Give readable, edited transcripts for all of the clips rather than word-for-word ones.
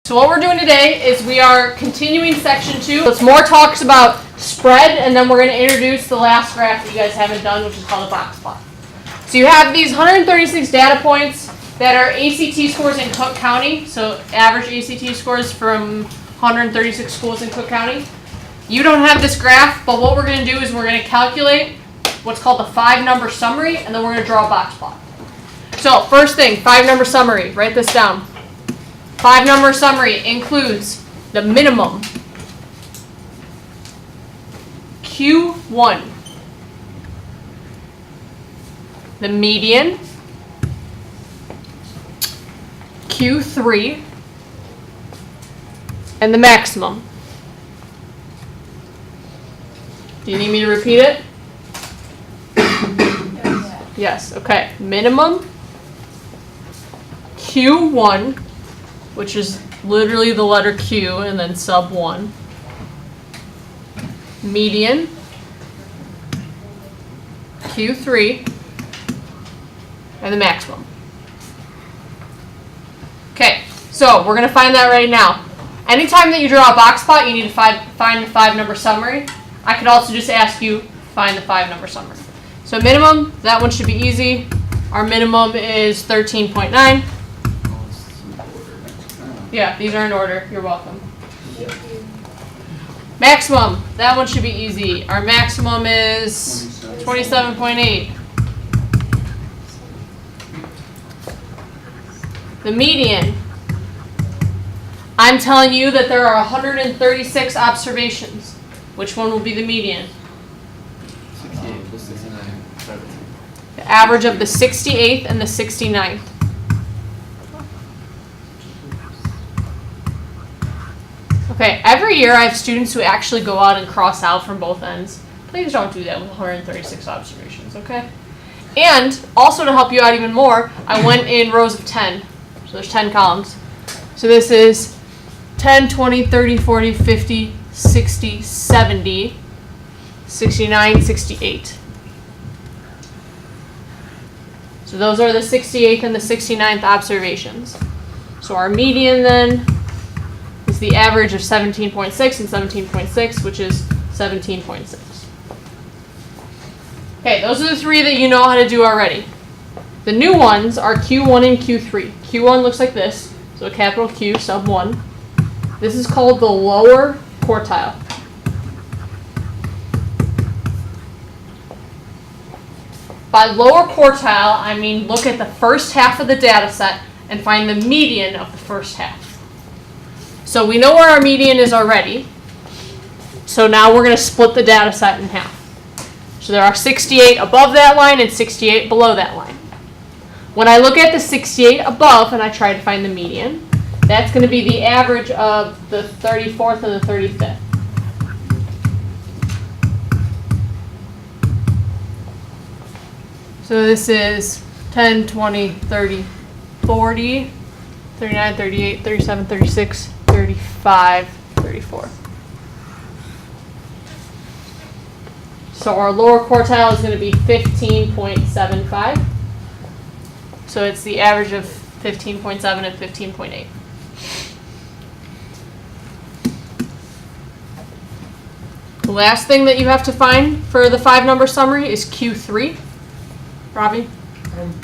So what we're doing today is we are continuing section 2. It's more talks about spread, and then we're going to introduce the last graph that you guys haven't done, which is called a box plot. So you have these 136 data points that are ACT scores in Cook County, so average ACT scores from 136 schools in Cook County. You don't have this graph, but what we're going to do is we're going to calculate what's called the 5-number summary, and then we're going to draw a box plot. So first thing, 5-number summary. Write this down. 5-number summary includes the minimum, Q1, the median, Q3, and the maximum. Do you need me to repeat it? Yes, okay. Minimum, Q1, which is literally the letter Q and then sub 1. Median, Q3, and the maximum. Okay, so we're going to find that right now. Anytime that you draw a box plot, you need to find the 5-number summary. I could also just ask you find the 5-number summary. So minimum, that one should be easy. Our minimum is 13.9. Yeah, these are in order. You're welcome. Maximum, that one should be easy. Our maximum is 27.8. The median, I'm telling you that there are 136 observations. Which one will be the median? 68 plus 69. The average of the 68th and the 69th. Okay, every year I have students who actually go out and cross out from both ends. Please don't do that with 136 observations, okay? And also to help you out even more, I went in rows of 10. So there's 10 columns. So this is 10, 20, 30, 40, 50, 60, 70, 69, 68. So those are the 68th and the 69th observations. So our median then is the average of 17.6 and 17.6, which is 17.6. Okay, those are the 3 that you know how to do already. The new ones are Q1 and Q3. Q1 looks like this, so a capital Q, sub 1. This is called the lower quartile. By lower quartile, I mean look at the first half of the data set and find the median of the first half. So we know where our median is already. So now we're going to split the data set in half. So there are 68 above that line and 68 below that line. When I look at the 68 above and I try to find the median, that's going to be the average of the 34th and the 35th. So this is 10, 20, 30, 40, 39, 38, 37, 36, 35, 34. So our lower quartile is going to be 15.75. So it's the average of 15.7 and 15.8. The last thing that you have to find for the 5-number summary is Q3. Robbie?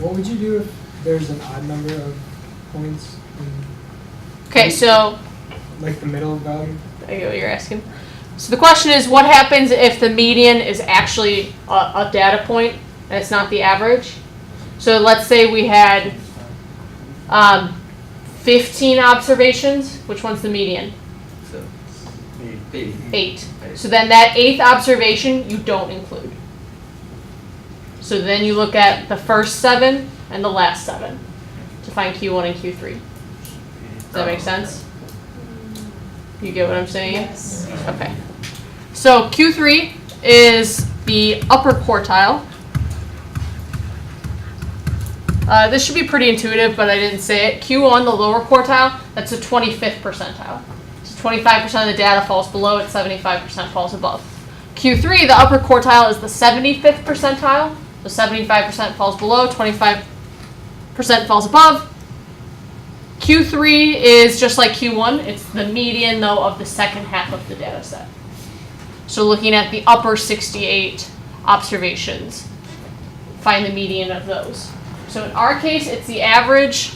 What would you do if there's an odd number of points? Okay, so Like the middle value? I get what you're asking. So the question is, what happens if the median is actually a data point and it's not the average? So let's say we had 15 observations. Which one's the median? So, 8. So then that 8th observation you don't include. So then you look at the first 7 and the last 7 to find Q1 and Q3. Does that make sense? You get what I'm saying? Yes. Okay. So Q3 is the upper quartile. This should be pretty intuitive, but I didn't say it. Q1, the lower quartile, that's the 25th percentile. So 25% of the data falls below it, 75% falls above. Q3, the upper quartile, is the 75th percentile. So 75% falls below, 25% falls above. Q3 is just like Q1. It's the median, though, of the second half of the data set. So looking at the upper 68 observations, find the median of those. So in our case, it's the average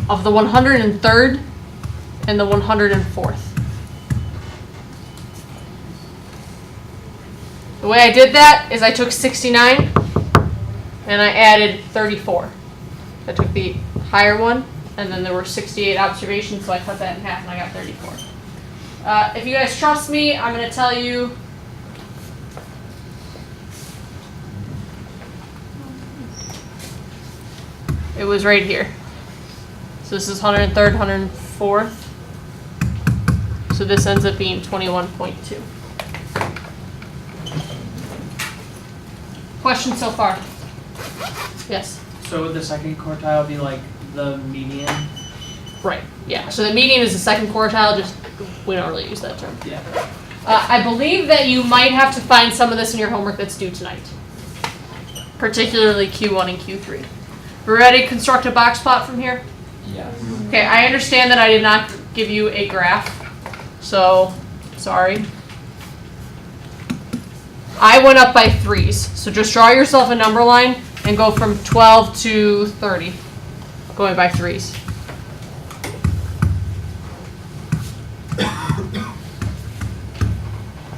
of the 103rd and the 104th. The way I did that is I took 69 and I added 34. I took the higher one, and then there were 68 observations, so I cut that in half and I got 34. If you guys trust me, I'm going to tell you it was right here. So this is 103rd, 104th. So this ends up being 21.2. Questions so far? Yes? So would the second quartile be like the median? Right, yeah. So the median is the second quartile, just we don't really use that term. Yeah. I believe that you might have to find some of this in your homework that's due tonight, particularly Q1 and Q3. We're ready to construct a box plot from here? Yeah. Okay, I understand that I did not give you a graph, so sorry. I went up by 3s, so just draw yourself a number line and go from 12 to 30, going by 3s.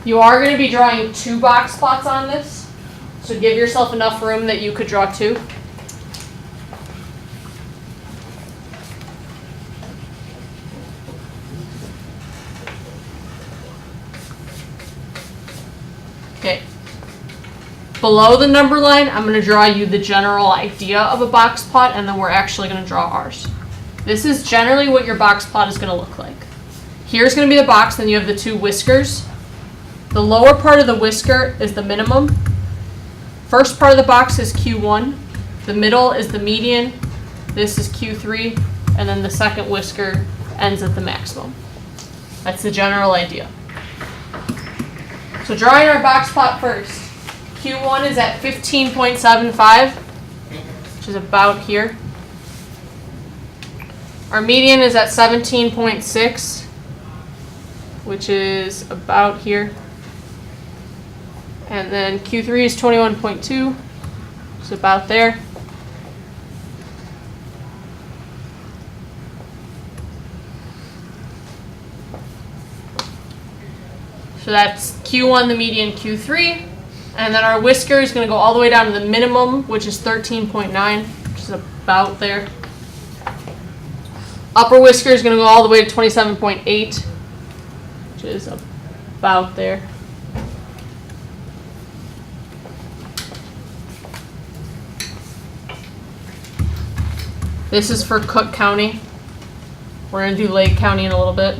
You are going to be drawing 2 box plots on this, so give yourself enough room that you could draw 2. Okay. Below the number line, I'm going to draw you the general idea of a box plot, and then we're actually going to draw ours. This is generally what your box plot is going to look like. Here's going to be the box, then you have the 2 whiskers. The lower part of the whisker is the minimum. First part of the box is Q1. The middle is the median. This is Q3. And then the second whisker ends at the maximum. That's the general idea. So drawing our box plot first. Q1 is at 15.75, which is about here. Our median is at 17.6, which is about here. And then Q3 is 21.2, which is about there. So that's Q1, the median, Q3. And then our whisker is going to go all the way down to the minimum, which is 13.9, which is about there. Upper whisker is going to go all the way to 27.8, which is about there. This is for Cook County. We're going to do Lake County in a little bit.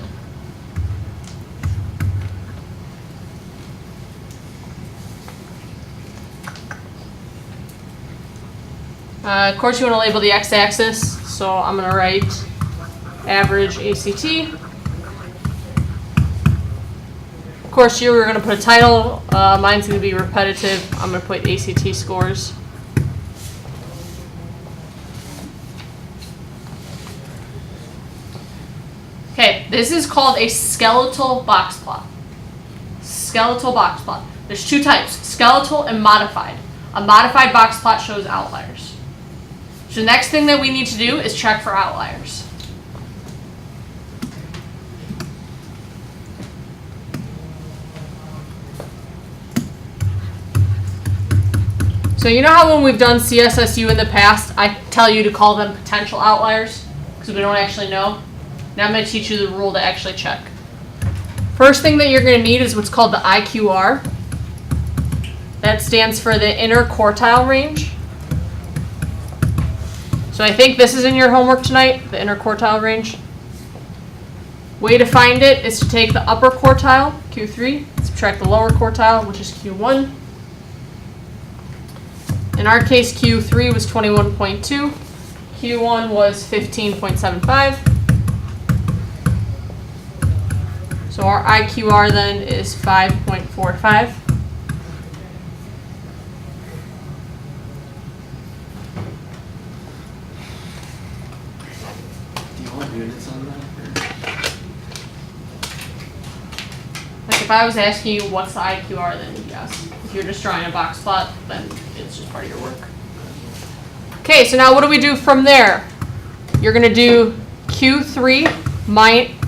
Of course, you want to label the x-axis, so I'm going to write average ACT. Of course, you were going to put a title. Mine's going to be repetitive. I'm going to put ACT scores. Okay, this is called a skeletal box plot. Skeletal box plot. There's 2 types, skeletal and modified. A modified box plot shows outliers. So the next thing that we need to do is check for outliers. So you know how when we've done CSSU in the past, I tell you to call them potential outliers because we don't actually know? Now I'm going to teach you the rule to actually check. First thing that you're going to need is what's called the IQR. That stands for the inner quartile range. So I think this is in your homework tonight, the inner quartile range. Way to find it is to take the upper quartile, Q3, subtract the lower quartile, which is Q1. In our case, Q3 was 21.2. Q1 was 15.75. So our IQR then is 5.45. if I was asking you what's the IQR, then yes. If you're just drawing a box plot, then it's just part of your work. Okay, so now what do we do from there? You're going to do Q3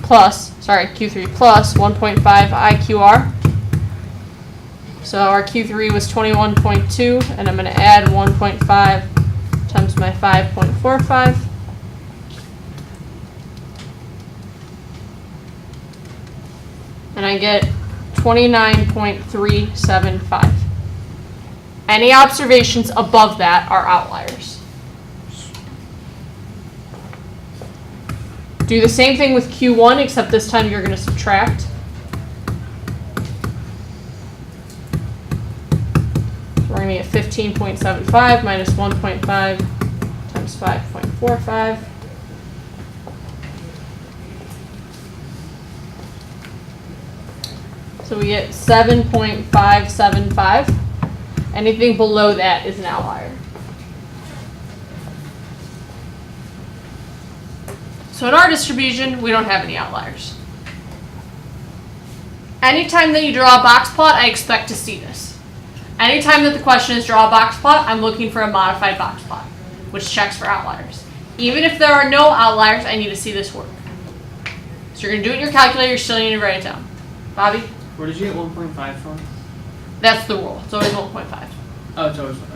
plus 1.5 IQR. So our Q3 was 21.2, and I'm going to add 1.5 times my 5.45. And I get 29.375. Any observations above that are outliers. Do the same thing with Q1, except this time you're going to subtract. So we're going to get 15.75 minus 1.5 times 5.45. So we get 7.575. Anything below that is an outlier. So in our distribution, we don't have any outliers. Anytime that you draw a box plot, I expect to see this. Anytime that the question is draw a box plot, I'm looking for a modified box plot, which checks for outliers. Even if there are no outliers, I need to see this work. So you're going to do it in your calculator, you're still need to write it down. Bobby? Where did you get 1.5 from? That's the rule. It's always 1.5. Oh, it's always, okay.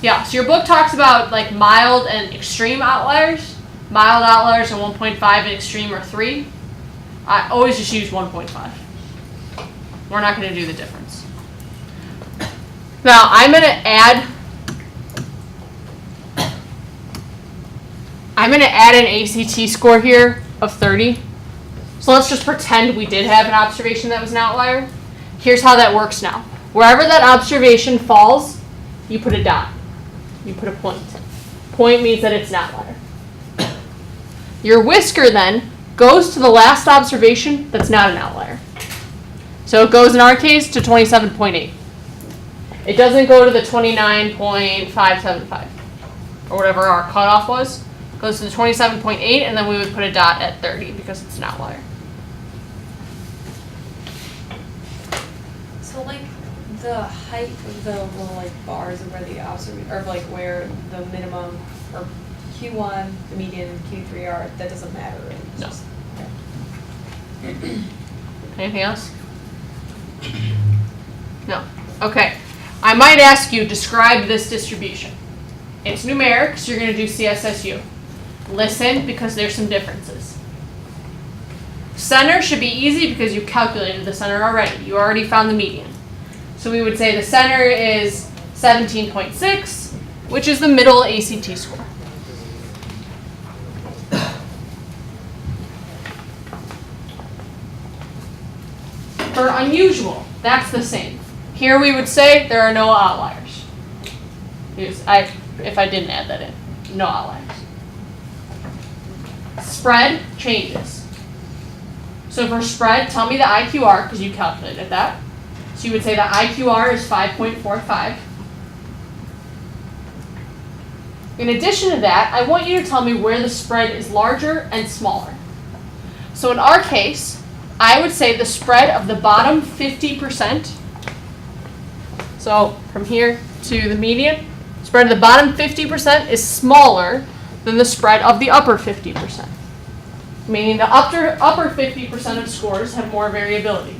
Yeah, so your book talks about like mild and extreme outliers. Mild outliers are 1.5 and extreme are 3. I always just use 1.5. We're not going to do the difference. Now, I'm going to add an ACT score here of 30. So let's just pretend we did have an observation that was an outlier. Here's how that works now. Wherever that observation falls, you put a dot. You put a point. Point means that it's an outlier. Your whisker then goes to the last observation that's not an outlier. So it goes in our case to 27.8. It doesn't go to the 29.575 or whatever our cutoff was. It goes to the 27.8 and then we would put a dot at 30 because it's an outlier. So like the height of the little like bars of where the observation or like where the minimum or Q1, the median, Q3 are, that doesn't matter, right? It's No. just- Anything else? No. Okay. I might ask you, describe this distribution. It's numeric, so you're going to do CSSU. Listen, because there's some differences. Center should be easy because you calculated the center already. You already found the median. So we would say the center is 17.6, which is the middle ACT score. For unusual, that's the same. Here we would say there are no outliers. If I didn't add that in, no outliers. Spread changes. So for spread, tell me the IQR because you calculated that. So you would say the IQR is 5.45. In addition to that, I want you to tell me where the spread is larger and smaller. So in our case, I would say the spread of the bottom 50%, so from here to the median, spread of the bottom 50% is smaller than the spread of the upper 50%. Meaning the upper 50% of scores have more variability.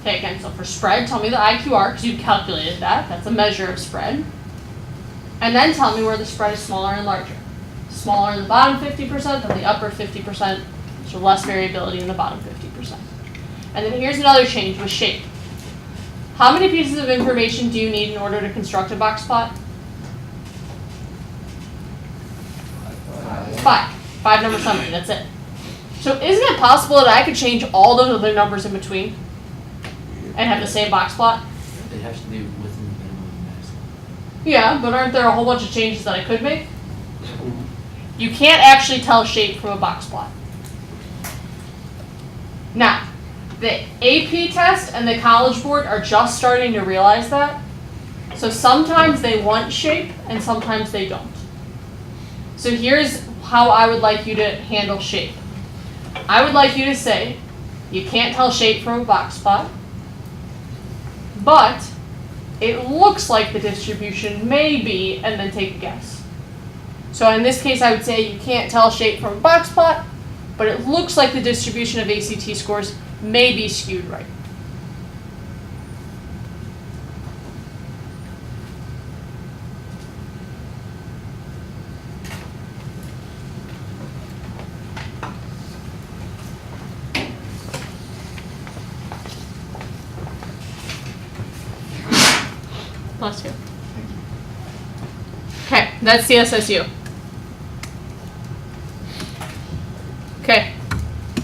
Okay, again, so for spread, tell me the IQR because you calculated that. That's a measure of spread. And then tell me where the spread is smaller and larger. Smaller in the bottom 50% than the upper 50%, so less variability in the bottom 50%. And then here's another change with shape. How many pieces of information do you need in order to construct a box plot? 5. 5 number summary, that's it. So isn't it possible that I could change all those other numbers in between and have the same box plot? It has to be within the minimum and maximum. Yeah, but aren't there a whole bunch of changes that I could make? You can't actually tell shape from a box plot. Now, the AP test and the College Board are just starting to realize that. So sometimes they want shape and sometimes they don't. So here's how I would like you to handle shape. I would like you to say, you can't tell shape from a box plot, but it looks like the distribution may be, and then take a guess. So in this case, I would say you can't tell shape from a box plot, but it looks like the distribution of ACT scores may be skewed right. Bless you. Okay, that's CSSU. Okay,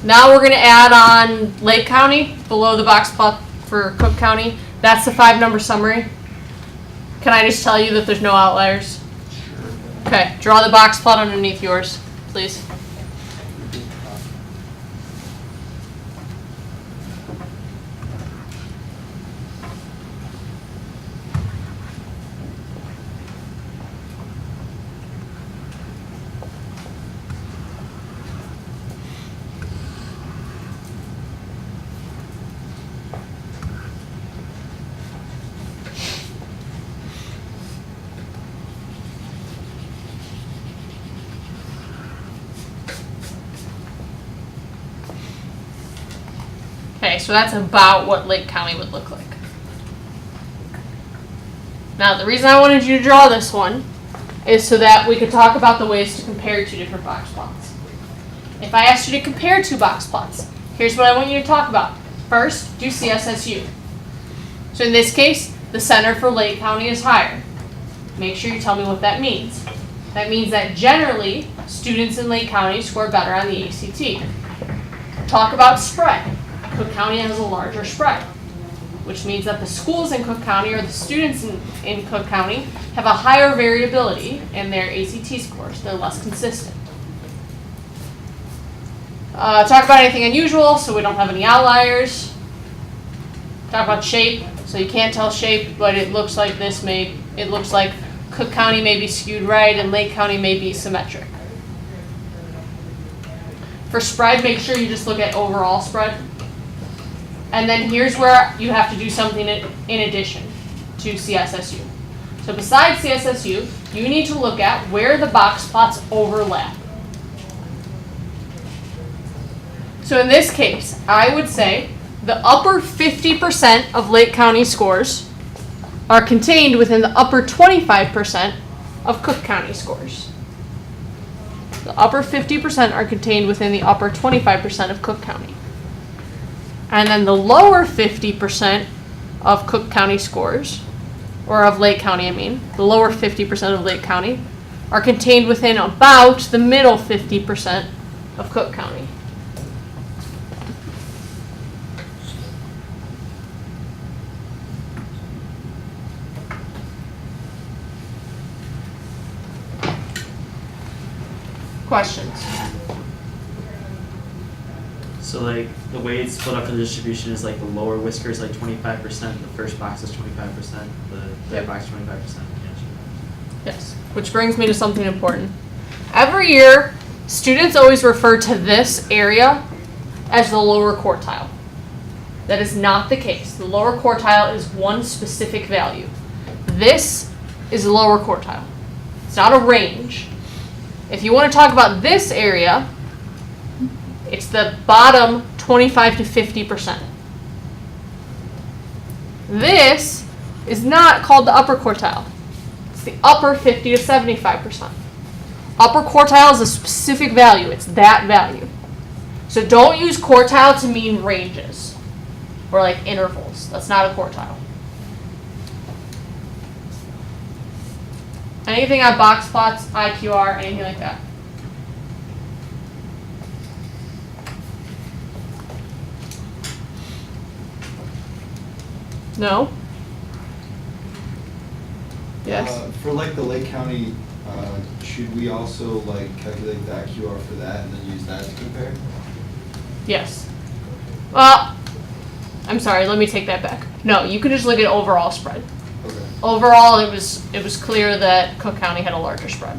now we're going to add on Lake County below the box plot for Cook County. That's the 5-number summary. Can I just tell you that there's no outliers? Okay, draw the box plot underneath yours, please. Okay, so that's about what Lake County would look like. Now, the reason I wanted you to draw this one is so that we could talk about the ways to compare two different box plots. If I asked you to compare two box plots, here's what I want you to talk about. First, do CSSU. So in this case, the center for Lake County is higher. Make sure you tell me what that means. That means that generally, students in Lake County score better on the ACT. Talk about spread. Cook County has a larger spread, which means that the schools in Cook County or the students in Cook County have a higher variability in their ACT scores. They're less consistent. Talk about anything unusual, so we don't have any outliers. Talk about shape, so you can't tell shape, but it looks like it looks like Cook County may be skewed right and Lake County may be symmetric. For spread, make sure you just look at overall spread. And then here's where you have to do something in addition to CSSU. So besides CSSU, you need to look at where the box plots overlap. So in this case, I would say the upper 50% of Lake County scores are contained within the upper 25% of Cook County scores. The upper 50% are contained within the upper 25% of Cook County. And then the lower 50% of Cook County scores, or of Lake County, the lower 50% of Lake County are contained within about the middle 50% of Cook County. Questions? So like the way it's split up for the distribution is like the lower whisker is like 25%, the first box is 25%, the third box 25%. Yes, which brings me to something important. Every year, students always refer to this area as the lower quartile. That is not the case. The lower quartile is one specific value. This is the lower quartile. It's not a range. If you want to talk about this area, it's the bottom 25 to 50%. This is not called the upper quartile. It's the upper 50 to 75%. Upper quartile is a specific value. It's that value. So don't use quartile to mean ranges or like intervals. That's not a quartile. Anything on box plots, IQR, anything like that? No? Yes? For like the Lake County, should we also like calculate the IQR for that and then use that to compare? Yes. Well, I'm sorry, let me take that back. No, you can just look at overall spread. Okay. Overall, it was clear that Cook County had a larger spread.